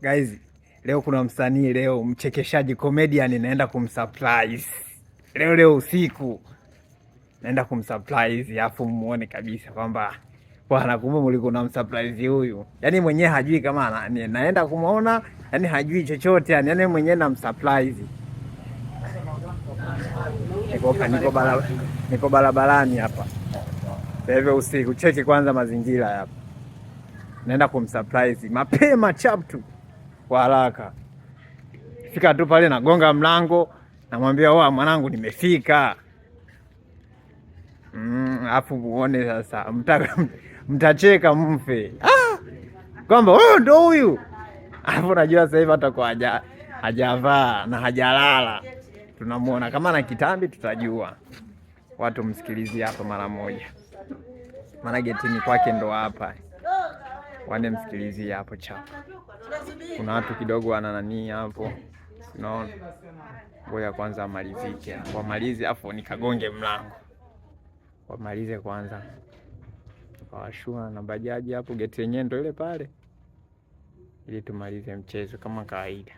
Guys, leo kuna msanii leo mchekeshaji comedian naenda kumsurprise. Leo usiku naenda kumsurprise afu muone kabisa kwamba bwana kumbe mliko na msurprise huyu. Yaani mwenyewe hajui kama naenda kumuona, yaani hajui chochote yaani mwenyewe na msurprise. Niko barabarani hapa. Leo usiku cheki kwanza mazingira hapa. Naenda kumsurprise mapema chaptu kwa haraka. Fika tu pale nagonga mlango, namwambia oa mwanangu nimefika. Afu muone sasa mtacheka mfe. Kwamba wewe ndo huyu. Afu najua sasa hivi hata kwa hajavaa na hajalala. Tunamuona kama na kitambi tutajua. Watu msikilizie hapa mara moja. Maana getini kwake ndo hapa. Wande msikilizie hapo chapa. Kuna watu kidogo wana nani hapo. Unaona? Ngoja kwanza amalizike. Wamalize afu nikagonge mlango. Wamalize kwanza. Tukawashua na bajaji hapo, geti yenyewe ndo ile pale. Ili tumalize mchezo kama kawaida.